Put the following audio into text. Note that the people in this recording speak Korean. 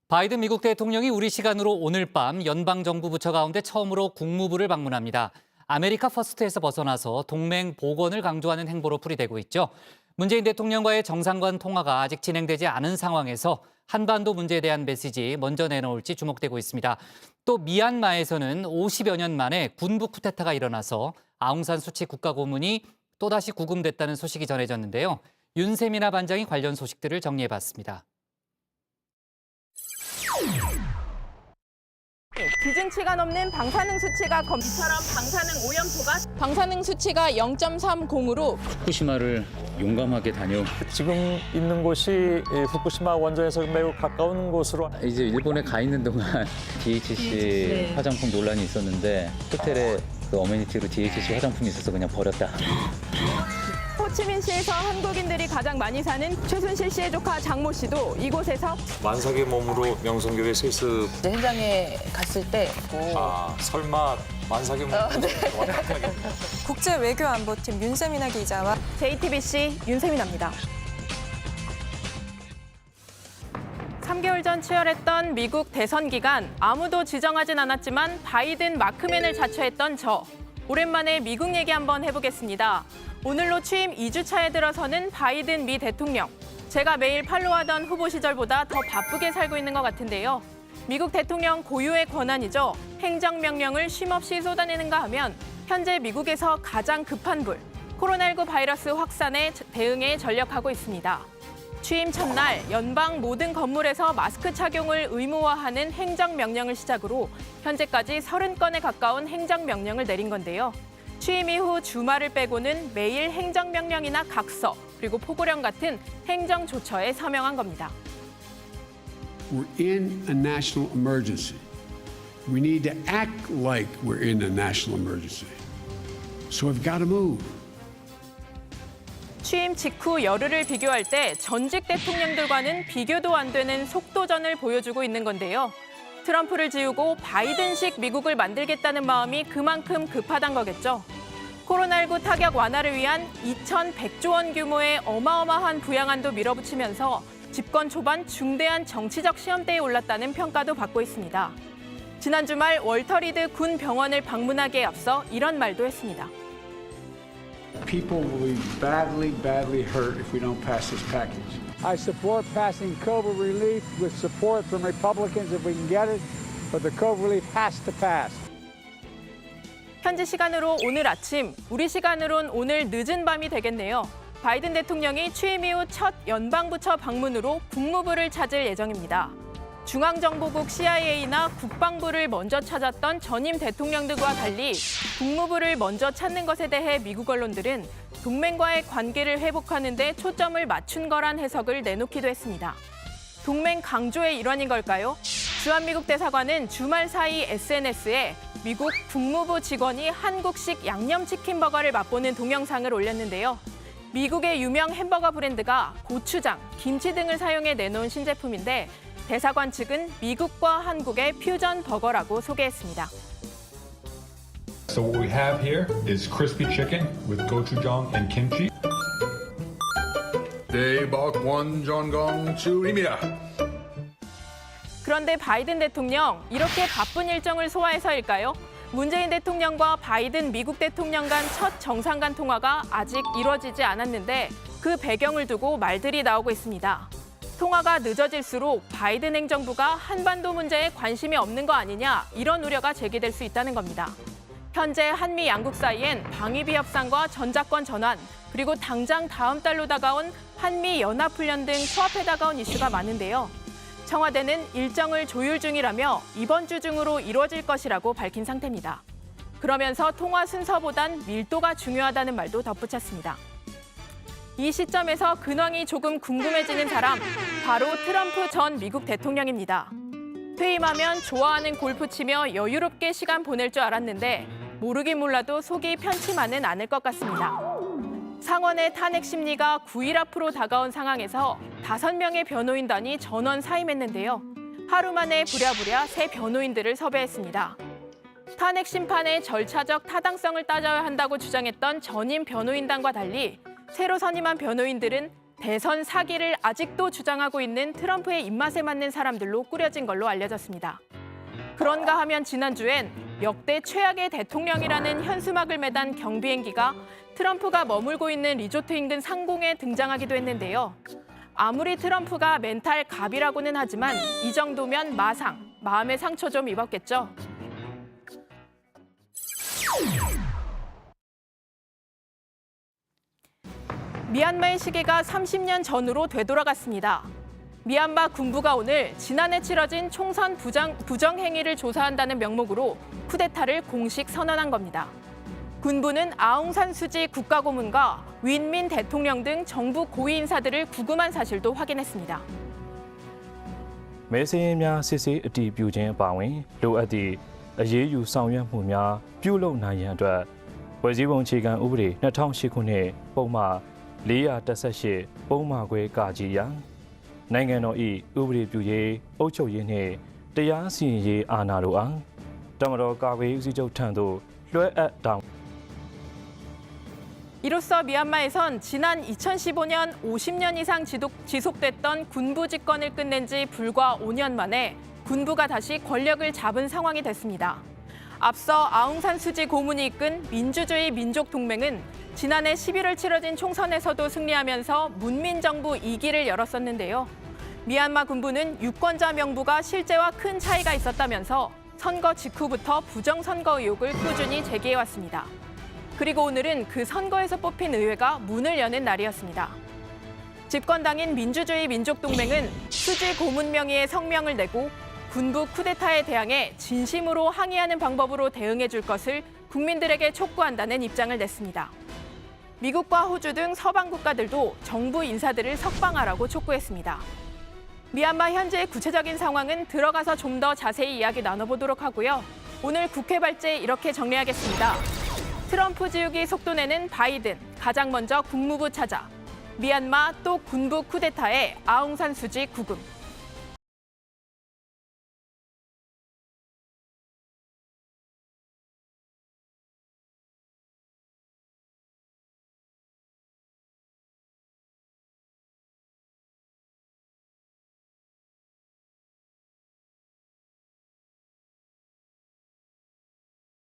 바이든 미국 대통령이 우리 시간으로 오늘 밤 연방정부 부처 가운데 처음으로 국무부를 방문합니다. 아메리카 퍼스트에서 벗어나서 동맹 복원을 강조하는 행보로 풀이되고 있죠. 문재인 대통령과의 정상 간 통화가 아직 진행되지 않은 상황에서 한반도 문제에 대한 메시지 먼저 내놓을지 주목되고 있습니다. 또 미얀마에서는 50여 년 만에 군부 쿠데타가 일어나서 아웅산 수치 국가고문이 또다시 구금됐다는 소식이 전해졌는데요. 윤세민아 반장이 관련 소식들을 정리해봤습니다. 기준치가 넘는 방사능 수치가 이처럼 방사능 오염도가 방사능 수치가 0.30으로 후쿠시마를 용감하게 다녀. 지금 있는 곳이 후쿠시마 원전에서 매우 가까운 곳으로. 이제 일본에 가 있는 동안 DHC 화장품 논란이 있었는데 호텔에 그 어메니티로 DHC 화장품이 있어서 그냥 버렸다. 호치민시에서 한국인들이 가장 많이 사는 최순실 씨의 조카 장모 씨도 이곳에서 만삭의 몸으로 명성교회 실습. 현장에 갔을 때 설마 만삭의 몸으로 왔다. 국제외교안보팀 윤세민아 기자와 JTBC 윤세민아입니다. 3개월 전 치열했던 미국 대선 기간 아무도 지정하진 않았지만 바이든 마크맨을 자처했던 저. 오랜만에 미국 얘기 한번 해보겠습니다. 오늘로 취임 2주차에 들어서는 바이든 미 대통령. 제가 매일 팔로우하던 후보 시절보다 더 바쁘게 살고 있는 것 같은데요. 미국 대통령 고유의 권한이죠. 행정명령을 쉼없이 쏟아내는가 하면 현재 미국에서 가장 급한 불, 코로나19 바이러스 확산에 대응에 전력하고 있습니다. 취임 첫날 연방 모든 건물에서 마스크 착용을 의무화하는 행정명령을 시작으로 현재까지 30건에 가까운 행정명령을 내린 건데요. 취임 이후 주말을 빼고는 매일 행정명령이나 각서, 그리고 포고령 같은 행정조처에 서명한 겁니다. We're in a national emergency. We need to act like we're in a national emergency. So we've got to move. 취임 직후 열흘을 비교할 때 전직 대통령들과는 비교도 안 되는 속도전을 보여주고 있는 건데요. 트럼프를 지우고 바이든식 미국을 만들겠다는 마음이 그만큼 급하단 거겠죠. 코로나19 타격 완화를 위한 2,100조 원 규모의 어마어마한 부양안도 밀어붙이면서 집권 초반 중대한 정치적 시험대에 올랐다는 평가도 받고 있습니다. 지난 주말 월터 리드 군 병원을 방문하기에 앞서 이런 말도 했습니다. People will be badly, badly hurt if we don't pass this package. I support passing COVID relief with support from Republicans if we can get it, but the COVID relief has to pass. 현지 시간으로 오늘 아침, 우리 시간으론 오늘 늦은 밤이 되겠네요. 바이든 대통령이 취임 이후 첫 연방부처 방문으로 국무부를 찾을 예정입니다. 중앙정보국 CIA나 국방부를 먼저 찾았던 전임 대통령들과 달리 국무부를 먼저 찾는 것에 대해 미국 언론들은 동맹과의 관계를 회복하는 데 초점을 맞춘 거란 해석을 내놓기도 했습니다. 동맹 강조의 일환인 걸까요? 주한미국 대사관은 주말 사이 SNS에 미국 국무부 직원이 한국식 양념치킨 버거를 맛보는 동영상을 올렸는데요. 미국의 유명 햄버거 브랜드가 고추장, 김치 등을 사용해 내놓은 신제품인데 대사관 측은 미국과 한국의 퓨전 버거라고 소개했습니다. So what we have here is crispy chicken with gochujang and kimchi. 대박 원전강추입니다. 그런데 바이든 대통령, 이렇게 바쁜 일정을 소화해서일까요? 문재인 대통령과 바이든 미국 대통령 간 첫 정상 간 통화가 아직 이뤄지지 않았는데 그 배경을 두고 말들이 나오고 있습니다. 통화가 늦어질수록 바이든 행정부가 한반도 문제에 관심이 없는 거 아니냐, 이런 우려가 제기될 수 있다는 겁니다. 현재 한미 양국 사이엔 방위비 협상과 전자권 전환, 그리고 당장 다음 달로 다가온 한미 연합훈련 등 코앞에 다가온 이슈가 많은데요. 청와대는 일정을 조율 중이라며 이번 주 중으로 이루어질 것이라고 밝힌 상태입니다. 그러면서 통화 순서보단 밀도가 중요하다는 말도 덧붙였습니다. 이 시점에서 근황이 조금 궁금해지는 사람, 바로 트럼프 전 미국 대통령입니다. 퇴임하면 좋아하는 골프 치며 여유롭게 시간 보낼 줄 알았는데 모르긴 몰라도 속이 편치만은 않을 것 같습니다. 상원의 탄핵 심리가 9일 앞으로 다가온 상황에서 5명의 변호인단이 전원 사임했는데요. 하루 만에 부랴부랴 새 변호인들을 섭외했습니다. 탄핵 심판의 절차적 타당성을 따져야 한다고 주장했던 전임 변호인단과 달리 새로 선임한 변호인들은 대선 사기를 아직도 주장하고 있는 트럼프의 입맛에 맞는 사람들로 꾸려진 걸로 알려졌습니다. 그런가 하면 지난주엔 역대 최악의 대통령이라는 현수막을 매단 경비행기가 트럼프가 머물고 있는 리조트 인근 상공에 등장하기도 했는데요. 아무리 트럼프가 멘탈 갑이라고는 하지만 이 정도면 마상, 마음의 상처 좀 입었겠죠. 미얀마의 시계가 30년 전으로 되돌아갔습니다. 미얀마 군부가 오늘 지난해 치러진 총선 부정 행위를 조사한다는 명목으로 쿠데타를 공식 선언한 겁니다. 군부는 아웅산 수지 국가고문과 윈민 대통령 등 정부 고위 인사들을 구금한 사실도 확인했습니다. မဲစင်းများစစ်ဆေးအတည်ပြုခြင်းအပါအဝင်လိုအပ်သည့်အရေးယူဆောင်ရွက်မှုများပြုလုပ်နိုင်ရန်အတွက်ဖွဲ့စည်းပုံအခြေခံဥပဒေ2008ခုနှစ်ပုံမှန်418ပုံမှန်ခွဲကကြီးရန်နိုင်ငံတော်၏ဥပဒေပြုရေးအုပ်ချုပ်ရေးနှင့်တရားစီရင်ရေးအာဏာတို့အားတမတော်ကာကွယ်ရေးဦးစီးချုပ်ထံသို့လွှဲအပ်တောင်း 이로써 미얀마에선 지난 2015년 50년 이상 지속됐던 군부 집권을 끝낸 지 불과 5년 만에 군부가 다시 권력을 잡은 상황이 됐습니다. 앞서 아웅산 수지 고문이 이끈 민주주의 민족동맹은 지난해 11월 치러진 총선에서도 승리하면서 문민정부 2기를 열었었는데요. 미얀마 군부는 유권자 명부가 실제와 큰 차이가 있었다면서 선거 직후부터 부정선거 의혹을 꾸준히 제기해왔습니다. 그리고 오늘은 그 선거에서 뽑힌 의회가 문을 여는 날이었습니다. 집권당인 민주주의 민족동맹은 수지 고문 명의의 성명을 내고 군부 쿠데타에 대항해 진심으로 항의하는 방법으로 대응해 줄 것을 국민들에게 촉구한다는 입장을 냈습니다. 미국과 호주 등 서방 국가들도 정부 인사들을 석방하라고 촉구했습니다. 미얀마 현재의 구체적인 상황은 들어가서 좀 더 자세히 이야기 나눠보도록 하고요. 오늘 국회 발제 이렇게 정리하겠습니다. 트럼프 지우기 속도내는 바이든, 가장 먼저 국무부 차자, 미얀마 또 군부 쿠데타에 아웅산 수지 구금.